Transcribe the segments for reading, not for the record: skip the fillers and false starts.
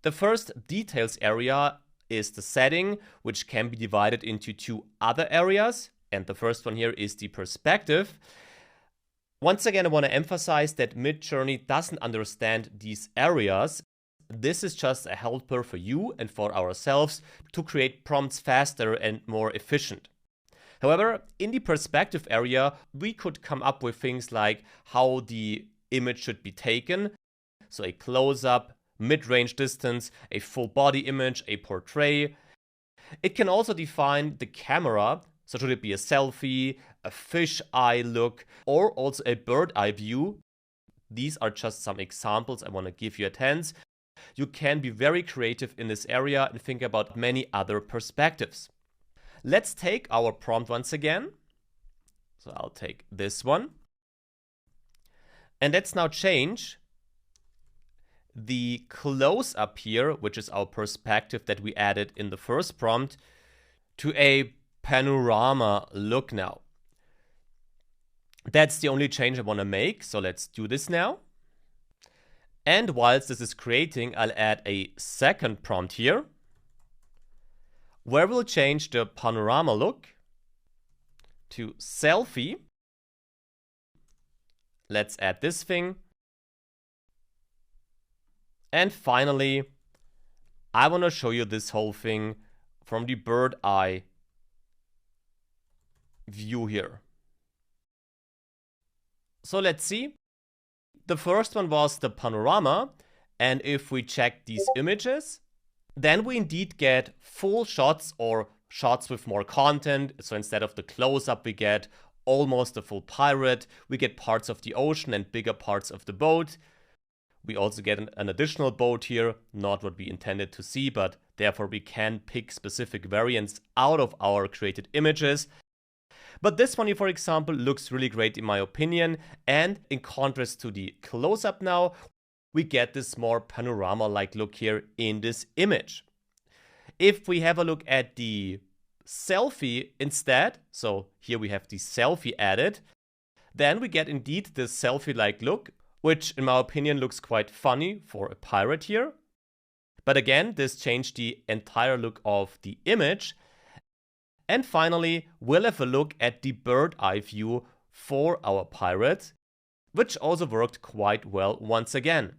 The first details area is the setting, which can be divided into two other areas. And the first one here is the perspective. Once again, I want to emphasize that Midjourney doesn't understand these areas. This is just a helper for you and for ourselves to create prompts faster and more efficient. However, in the perspective area, we could come up with things like how the image should be taken. So a close-up, mid-range distance, a full body image, a portrait. It can also define the camera. So should it be a selfie, a fish-eye look, or also a bird-eye view? These are just some examples I want to give you a hint. You can be very creative in this area and think about many other perspectives. Let's take our prompt once again. So I'll take this one. And let's now change the close-up here, which is our perspective that we added in the first prompt, to a panorama look now. That's the only change I want to make. So let's do this now. And whilst this is creating, I'll add a second prompt here, where we'll change the panorama look to selfie. Let's add this thing. And finally, I want to show you this whole thing from the bird eye view here. So let's see. The first one was the panorama, and if we check these images, then we indeed get full shots or shots with more content. So instead of the close-up, we get almost a full pirate. We get parts of the ocean and bigger parts of the boat. We also get an additional boat here, not what we intended to see, but therefore we can pick specific variants out of our created images. But this one here, for example, looks really great in my opinion. And in contrast to the close-up now, we get this more panorama-like look here in this image. If we have a look at the selfie instead, so here we have the selfie added, then we get indeed this selfie-like look, which in my opinion looks quite funny for a pirate here. But again, this changed the entire look of the image. And finally, we'll have a look at the bird eye view for our pirate, which also worked quite well once again.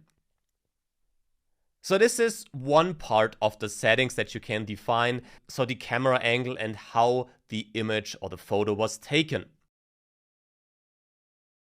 So this is one part of the settings that you can define, so the camera angle and how the image or the photo was taken.